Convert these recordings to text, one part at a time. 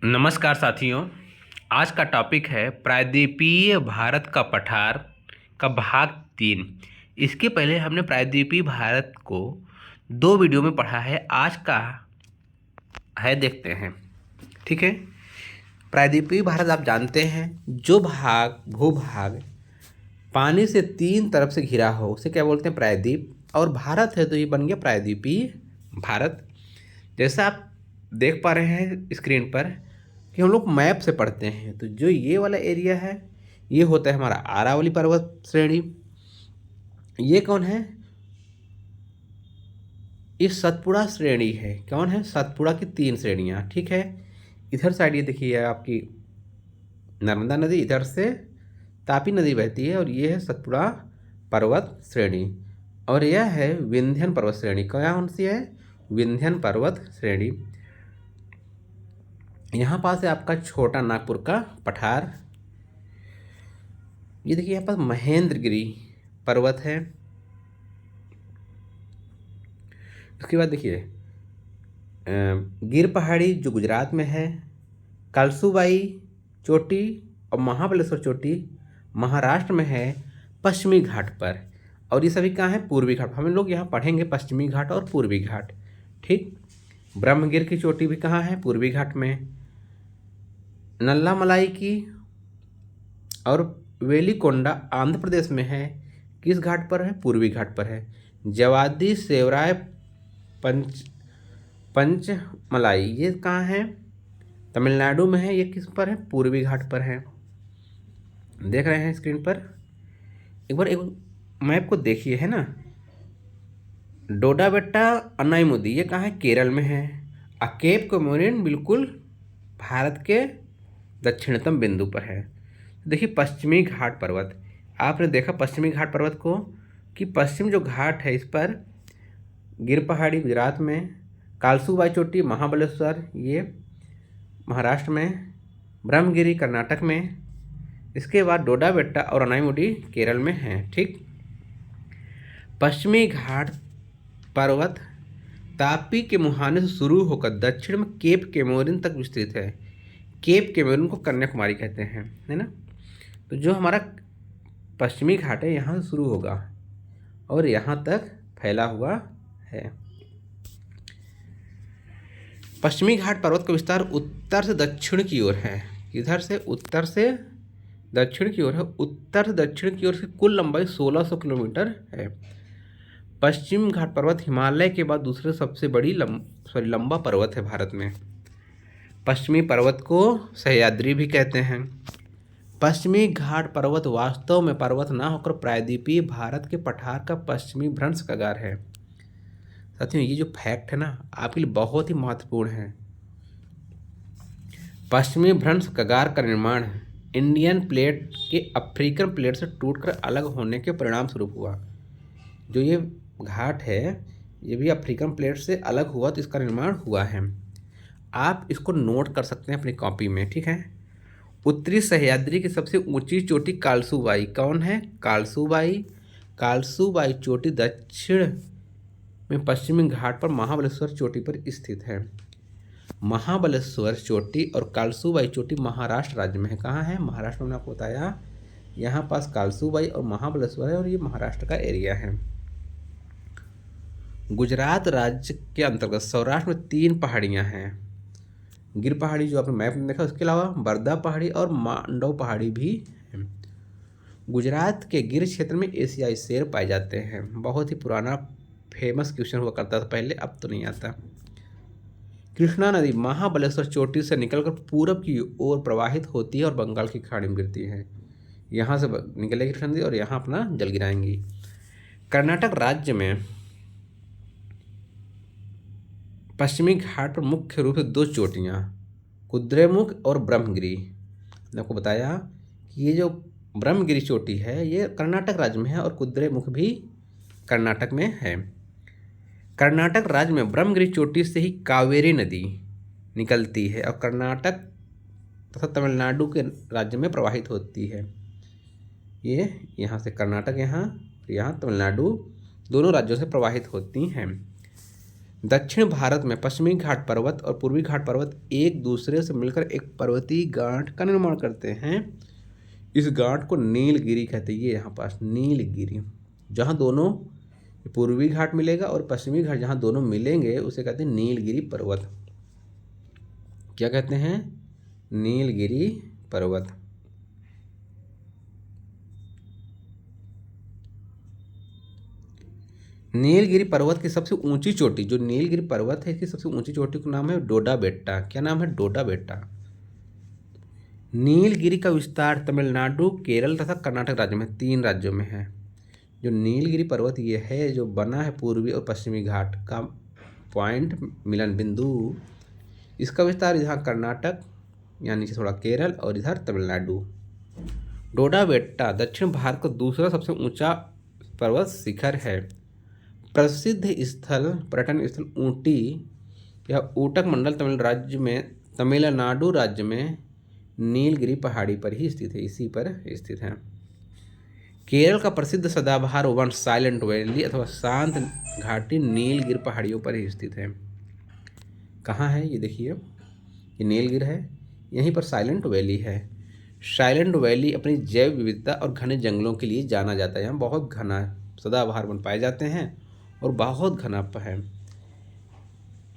नमस्कार साथियों। आज का टॉपिक है प्रायद्वीपीय भारत का पठार का भाग 3। इसके पहले हमने प्रायद्वीपीय भारत को 2 वीडियो में पढ़ा है। आज का है देखते हैं। ठीक है। प्रायद्वीपीय भारत आप जानते हैं, जो भाग भूभाग पानी से 3 तरफ से घिरा हो उसे क्या बोलते हैं? प्रायद्वीप। और भारत है तो ये बन गया प्रायद्वीपीय भारत। जैसा आप देख पा रहे हैं स्क्रीन पर कि हम लोग मैप से पढ़ते हैं, तो जो ये वाला एरिया है ये होता है हमारा अरावली पर्वत श्रेणी। ये कौन है? इस सतपुड़ा श्रेणी है। कौन है? सतपुड़ा की 3 श्रेणियाँ। ठीक है। इधर साइड ये देखिए आपकी नर्मदा नदी, इधर से तापी नदी बहती है, और ये है सतपुड़ा पर्वत श्रेणी। और यह है विंध्यन पर्वत श्रेणी। कौन सी है? विंध्यन पर्वत श्रेणी। यहाँ पास है आपका छोटा नागपुर का पठार। ये देखिए यहाँ पास महेंद्रगिरी पर्वत है। उसके बाद देखिए गिर पहाड़ी जो गुजरात में है, कलसूबाई चोटी और महाबलेश्वर चोटी महाराष्ट्र में है, पश्चिमी घाट पर। और ये सभी कहाँ है? पूर्वी घाट। हम लोग यहाँ पढ़ेंगे पश्चिमी घाट और पूर्वी घाट। ठीक। ब्रह्मगिर की चोटी भी कहाँ है? पूर्वी घाट में। नल्ला मलाई की और वेलिकोंडा आंध्र प्रदेश में है। किस घाट पर है? पूर्वी घाट पर है। जवादी सेवराय पंचमलाई ये कहाँ है? तमिलनाडु में है। ये किस पर है? पूर्वी घाट पर है। देख रहे हैं स्क्रीन पर। एक मैप को देखिए, है ना। डोडा बेट्टा अनाईमुदी ये कहाँ है? केरल में है। केप कोमोरिन बिल्कुल भारत के दक्षिणतम बिंदु पर है। देखिए पश्चिमी घाट पर्वत, आपने देखा पश्चिमी घाट पर्वत को कि पश्चिम जो घाट है इस पर गिर पहाड़ी गुजरात में, कालसूबाई चोटी महाबलेश्वर ये महाराष्ट्र में, ब्रह्मगिरी कर्नाटक में, इसके बाद डोडा बेट्टा और अनाईमुडी केरल में है। ठीक। पश्चिमी घाट पर्वत तापी के मुहाने से शुरू होकर दक्षिण में केप केमोरिन तक विस्तृत है। केप केमोरिन को कन्याकुमारी कहते हैं, है ना। तो जो हमारा पश्चिमी घाट है यहाँ से शुरू होगा और यहाँ तक फैला हुआ है। पश्चिमी घाट पर्वत का विस्तार उत्तर से दक्षिण की ओर है। इधर से उत्तर से दक्षिण की ओर है। उत्तर से दक्षिण की ओर से कुल लंबाई 1600 किलोमीटर है। पश्चिम घाट पर्वत हिमालय के बाद दूसरे सबसे बड़ी लंबा पर्वत है भारत में। पश्चिमी पर्वत को सह्याद्री भी कहते हैं। पश्चिमी घाट पर्वत वास्तव में पर्वत ना होकर प्रायद्वीपीय भारत के पठार का पश्चिमी भ्रंश कगार है। साथियों ये जो फैक्ट है ना आपके लिए बहुत ही महत्वपूर्ण है। पश्चिमी भ्रंश कगार का निर्माण इंडियन प्लेट के अफ्रीकन प्लेट से टूटकर अलग होने के परिणाम स्वरूप हुआ। जो ये घाट है ये भी अफ्रीकन प्लेट से अलग हुआ, तो इसका निर्माण हुआ है। आप इसको नोट कर सकते हैं अपनी कॉपी में। ठीक है। उत्तरी सह्याद्री की सबसे ऊंची चोटी कालसूबाई कौन है? कालसूबाई। कालसूबाई चोटी दक्षिण में पश्चिमी घाट पर महाबलेश्वर चोटी पर स्थित है। महाबलेश्वर चोटी और कालसूबाई चोटी महाराष्ट्र राज्य में है। कहाँ है? महाराष्ट्र में। आपको बताया यहाँ पास कालसूबाई और महाबलेश्वर है और ये महाराष्ट्र का एरिया है। गुजरात राज्य के अंतर्गत सौराष्ट्र में 3 पहाड़ियाँ हैं। गिर पहाड़ी जो आपने मैप में देखा, उसके अलावा बरदा पहाड़ी और मांडव पहाड़ी भी है। गुजरात के गिर क्षेत्र में एशियाई शेर पाए जाते हैं। बहुत ही पुराना फेमस क्वेश्चन हुआ करता था पहले, अब तो नहीं आता। कृष्णा नदी महाबलेश्वर चोटी से निकलकर पूरब की ओर प्रवाहित होती है और बंगाल की खाड़ी में गिरती है। यहाँ से निकलेगी कृष्णा नदी और यहाँ अपना जल गिराएंगी। कर्नाटक राज्य में पश्चिमी घाट पर मुख्य रूप से 2 चोटियाँ कुद्रेमुख और ब्रह्मगिरी। मैंने आपको बताया कि ये जो ब्रह्मगिरी चोटी है ये कर्नाटक राज्य में है और कुद्रेमुख भी कर्नाटक में है। कर्नाटक राज्य में ब्रह्मगिरी चोटी से ही कावेरी नदी निकलती है और कर्नाटक तथा तमिलनाडु के राज्य में प्रवाहित होती है। ये यहाँ से कर्नाटक यहाँ तमिलनाडु दोनों राज्यों से प्रवाहित होती हैं। दक्षिण भारत में पश्चिमी घाट पर्वत और पूर्वी घाट पर्वत एक दूसरे से मिलकर एक पर्वतीय गांठ का निर्माण करते हैं। इस गांठ को नीलगिरी कहते हैं। ये यहाँ पास नीलगिरी, जहाँ दोनों पूर्वी घाट मिलेगा और पश्चिमी घाट जहाँ दोनों मिलेंगे उसे कहते हैं नीलगिरी पर्वत। क्या कहते हैं? नीलगिरी पर्वत। नीलगिरी पर्वत की सबसे ऊंची चोटी, जो नीलगिरी पर्वत है, इसकी सबसे ऊंची चोटी का नाम है डोडा बेट्टा। क्या नाम है? डोडा बेट्टा। नीलगिरी का विस्तार तमिलनाडु, केरल तथा कर्नाटक राज्य में, 3 राज्यों में है। जो नीलगिरी पर्वत ये है जो बना है पूर्वी और पश्चिमी घाट का पॉइंट मिलन बिंदु, इसका विस्तार इधर कर्नाटक, यहाँ नीचे थोड़ा केरल और इधर तमिलनाडु। डोडा बेट्टा दक्षिण भारत का दूसरा सबसे ऊंचा पर्वत शिखर है। प्रसिद्ध स्थल, पर्यटन स्थल ऊटी या ऊटक मंडल तमिलनाडु राज्य में नीलगिरी पहाड़ी पर ही स्थित है, इसी पर स्थित है। केरल का प्रसिद्ध सदाबहार वन साइलेंट वैली अथवा शांत घाटी नीलगिरी पहाड़ियों पर ही स्थित है। कहाँ है ये? देखिए, ये नीलगिरी है, यहीं पर साइलेंट वैली है। साइलेंट वैली अपनी जैव विविधता और घने जंगलों के लिए जाना जाता है। यहाँ बहुत घना सदाबहार वन पाए जाते हैं और बहुत घना है।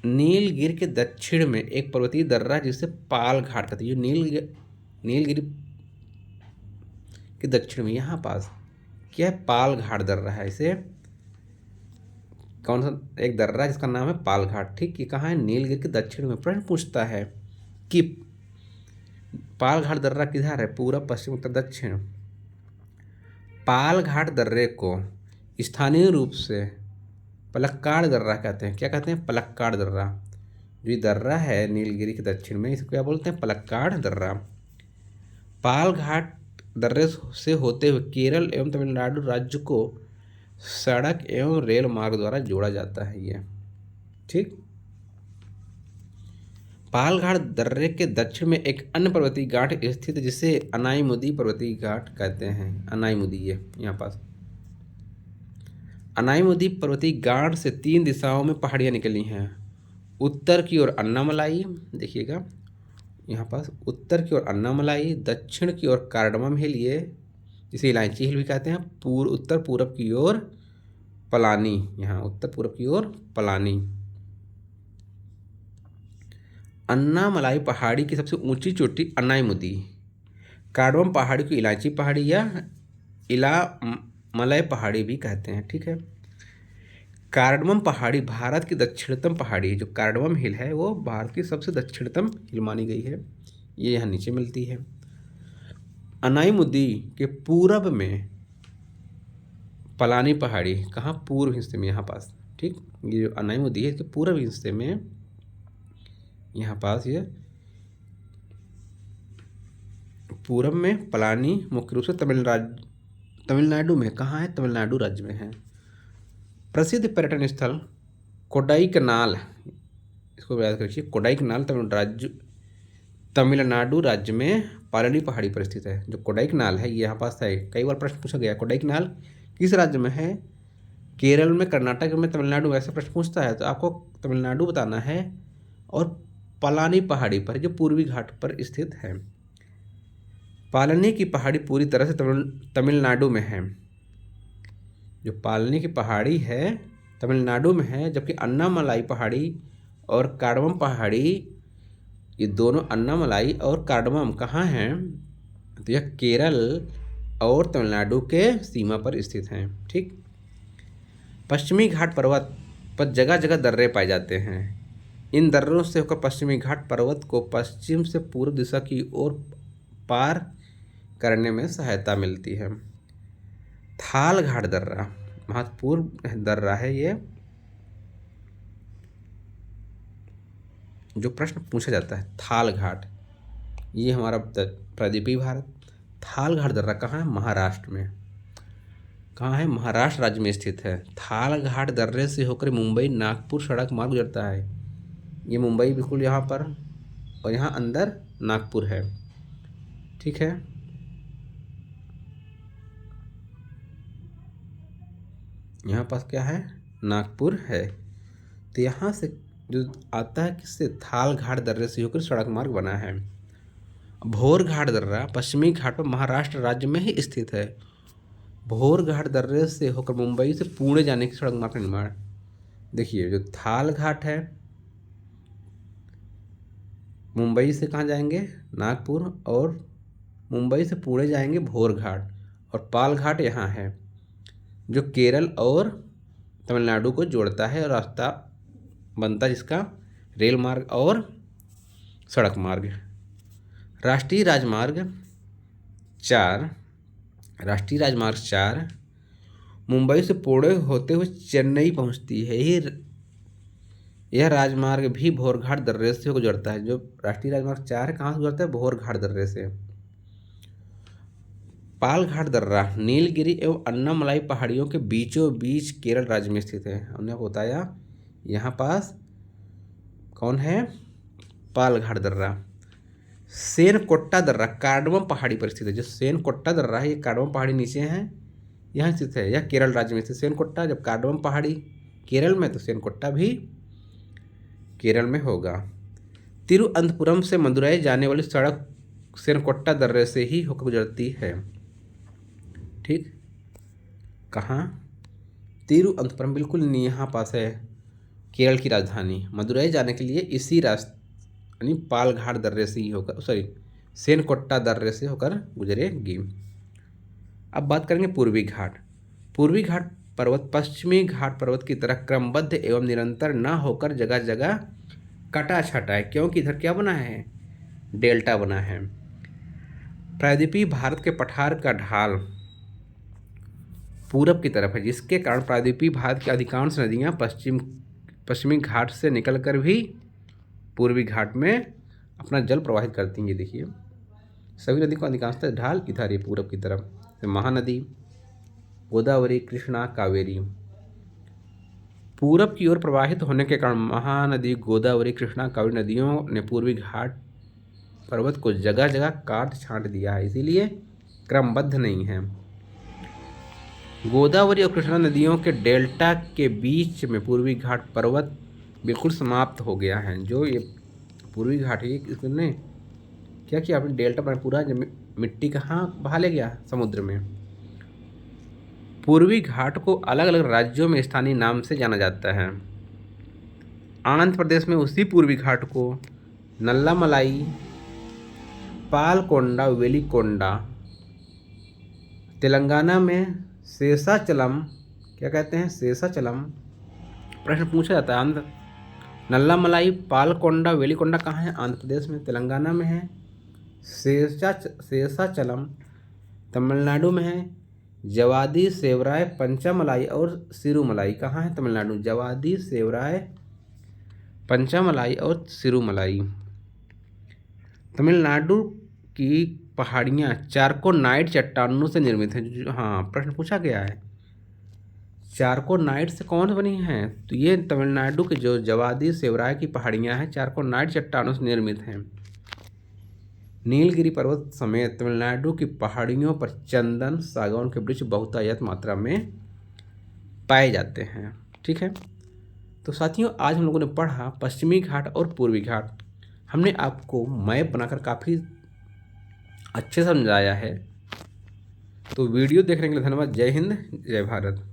नीलगिरी के दक्षिण में एक पर्वतीय दर्रा जिसे पाल घाट कहते हैं। नीलगिरी के दक्षिण में यहाँ पास क्या है? पाल घाट दर्रा है। इसे कौन सा एक दर्रा जिसका नाम है पाल घाट। ठीक, ये कहाँ है? नीलगिरी के दक्षिण में। प्रश्न पूछता है कि पाल घाट दर्रा किधर है? पूरब, पश्चिम, उत्तर, दक्षिण। पाल घाट दर्रे को स्थानीय रूप से पलक्काड़ दर्रा कहते हैं। क्या कहते हैं? पलक्काड़ दर्रा। जो ये दर्रा है नीलगिरी के दक्षिण में, इसको क्या बोलते हैं? पलक्काड़ दर्रा। पाल घाट दर्रे से होते हुए केरल एवं तमिलनाडु राज्य को सड़क एवं रेल मार्ग द्वारा जोड़ा जाता है ये। ठीक, पाल घाट दर्रे के दक्षिण में एक अन्य पर्वतीय घाट स्थित है जिसे अनाईमुदी पर्वतीय घाट कहते हैं। अनाईमुदी, ये यहाँ पास अनाईमुदी पर्वतीय घाट से 3 दिशाओं में पहाड़ियाँ निकली हैं। उत्तर की ओर अन्नामलाई, देखिएगा यहाँ पास उत्तर की ओर अन्नामलाई, दक्षिण की ओर कार्डमम हिल, ये जिसे इलायची हिल भी कहते हैं। उत्तर पूरब की ओर पलानी, यहाँ उत्तर पूरब की ओर पलानी। अन्नामलाई पहाड़ी की सबसे ऊंची चोटी अनाईमुदी। कार्डमम पहाड़ी को इलायची पहाड़ी या इलामलय पहाड़ी भी कहते हैं। ठीक है, कार्डमम पहाड़ी भारत की दक्षिणतम पहाड़ी, जो कार्डमम हिल है वो भारत की सबसे दक्षिणतम हिल मानी गई है। ये यहाँ नीचे मिलती है। अनाईमुदी के पूरब में पलानी पहाड़ी, कहाँ? पूर्व हिस्से में, यहाँ पास। ठीक, ये जो अनाईमुदी है इसके पूर्व हिस्से में यहाँ पास ये पूरब में पलानी मुख्य रूप से तमिलनाडु में। कहाँ है? तमिलनाडु राज्य में है। प्रसिद्ध पर्यटन स्थल कोडाईकनाल, इसको याद रखिए, कोडाईकनाल तमिलनाडु राज्य में पालनी पहाड़ी पर स्थित है। जो कोडाईकनाल है ये यहाँ पास है। कई बार प्रश्न पूछा गया कोडाईकनाल किस राज्य में है? केरल में, कर्नाटक में, तमिलनाडु में, ऐसे प्रश्न पूछता है तो आपको तमिलनाडु बताना है। और पलानी पहाड़ी पर, जो पूर्वी घाट पर स्थित है। पालनी की पहाड़ी पूरी तरह से तमिलनाडु में है। जो पालनी की पहाड़ी है तमिलनाडु में है, जबकि अन्नामलाई पहाड़ी और कार्डमम पहाड़ी, ये दोनों अन्नामलाई और कार्डमम कहाँ हैं? तो यह केरल और तमिलनाडु के सीमा पर स्थित हैं। ठीक, पश्चिमी घाट पर्वत पर जगह जगह दर्रे पाए जाते हैं। इन दर्रों से होकर पश्चिमी घाट पर्वत को पश्चिम से पूर्व दिशा की ओर पार करने में सहायता मिलती है। थाल घाट दर्रा महत्वपूर्ण दर्रा है। ये जो प्रश्न पूछा जाता है थाल घाट, ये हमारा प्रायद्वीपीय भारत। थाल घाट दर्रा कहाँ है? महाराष्ट्र में। कहाँ है? महाराष्ट्र राज्य में स्थित है। थाल घाट दर्रे से होकर मुंबई नागपुर सड़क मार्ग गुजरता है। ये मुंबई बिल्कुल यहाँ पर, और यहाँ अंदर नागपुर है। ठीक है, यहाँ पास क्या है? नागपुर है। तो यहाँ से जो आता है किससे, थाल घाट दर्रे से होकर सड़क मार्ग बना है। भोर घाट दर्रा पश्चिमी घाट पर महाराष्ट्र राज्य में ही स्थित है। भोर घाट दर्रे से होकर मुंबई से पुणे जाने की सड़क मार्ग का निर्माण। देखिए जो थाल घाट है, मुंबई से कहाँ जाएंगे, नागपुर, और मुंबई से पुणे जाएंगे भोर घाट, और पाल घाट यहाँ है जो केरल और तमिलनाडु को जोड़ता है, और रास्ता बनता है जिसका रेल मार्ग और सड़क मार्ग। राष्ट्रीय राजमार्ग 4 मुंबई से पुणे होते हुए चेन्नई पहुंचती है। यह राजमार्ग भी भोरघाट दर्रे से गुजरता है। जो राष्ट्रीय राजमार्ग 4 है कहाँ से गुजरता है, भोरघाट दर्रे से। पालघाट दर्रा नीलगिरी एवं अन्नामलाई पहाड़ियों के बीचों बीच केरल राज्य में स्थित है। हमने आपको बताया यहाँ पास कौन है, पालघाट दर्रा। सेनकोट्टा दर्रा कार्डमम पहाड़ी पर स्थित है। जो सेनकोट्टा दर्रा है ये कार्डमम पहाड़ी नीचे है, यहाँ स्थित है। यह केरल राज्य में स्थित सेनकोट्टा। जब कार्डमम पहाड़ी केरल में तो सेनकोट्टा भी केरल में होगा। तिरुअनंतपुरम से मदुरई जाने वाली सड़क सेनकोट्टा दर्रे से ही होकर गुजरती है। ठीक, कहाँ, तिरुअनंतपुरम बिल्कुल नहीं, यहाँ पास है केरल की राजधानी। मदुरई जाने के लिए इसी रास्ते यानी पालघाट दर्रे से ही होकर, सेनकोट्टा दर्रे से होकर गुजरेगी। अब बात करेंगे पूर्वी घाट। पूर्वी घाट पर्वत पश्चिमी घाट पर्वत की तरह क्रमबद्ध एवं निरंतर न होकर जगह जगह कटा छटा है, क्योंकि इधर क्या बना है, डेल्टा बना है। प्रायद्वीपीय भारत के पठार का ढाल पूरब की तरफ है, जिसके कारण प्रायद्वीपीय भारत की अधिकांश नदियाँ पश्चिमी घाट से निकलकर भी पूर्वी घाट में अपना जल प्रवाहित करती हैं। देखिए सभी नदी को अधिकांशतः ढाल इधर है पूरब की तरफ। महानदी गोदावरी, कृष्णा, कावेरी पूरब की ओर प्रवाहित होने के कारण महानदी गोदावरी, कृष्णा, कावेरी नदियों ने पूर्वी घाट पर्वत को जगह जगह काट छांट दिया है, इसीलिए क्रमबद्ध नहीं है। गोदावरी और कृष्णा नदियों के डेल्टा के बीच में पूर्वी घाट पर्वत बिल्कुल समाप्त हो गया है। जो ये पूर्वी घाट है इसने क्या किया, अपने डेल्टा पर पूरा मिट्टी कहाँ बहा ले गया, समुद्र में। पूर्वी घाट को अलग अलग राज्यों में स्थानीय नाम से जाना जाता है। आंध्र प्रदेश में उसी पूर्वी घाट को नल्लामलाई, पालकोंडा, वेलिकोंडा। तेलंगाना में शेषाचलम, क्या कहते हैं, शेषाचलम। प्रश्न पूछा जाता है आंध्र, नल्लामलाई, पालकोंडा, वेलिकोंडा कहाँ है, आंध्र प्रदेश में। तेलंगाना में है शेषाचलम। तमिलनाडु में है जवादी, सेवराय, पंचामलाई और सिरुमलाई। कहाँ है, तमिलनाडु, जवादी, सेवराय, पंचामलाई और सिरुमलाई। तमिलनाडु की पहाड़ियाँ चारकोनाइट चट्टानों से निर्मित हैं। हाँ, प्रश्न पूछा गया है चारकोनाइट से कौन बनी हैं, तो ये तमिलनाडु के जो जवादी सेवराय की पहाड़ियाँ हैं चारकोनाइट चट्टानों से निर्मित हैं। नीलगिरी पर्वत समेत तमिलनाडु की पहाड़ियों पर चंदन, सागौन के वृक्ष बहुतायत मात्रा में पाए जाते हैं। ठीक है, तो साथियों आज हम लोगों ने पढ़ा पश्चिमी घाट और पूर्वी घाट। हमने आपको मैप बनाकर काफ़ी अच्छे समझाया है। तो वीडियो देखने के लिए धन्यवाद। जय हिंद, जय भारत।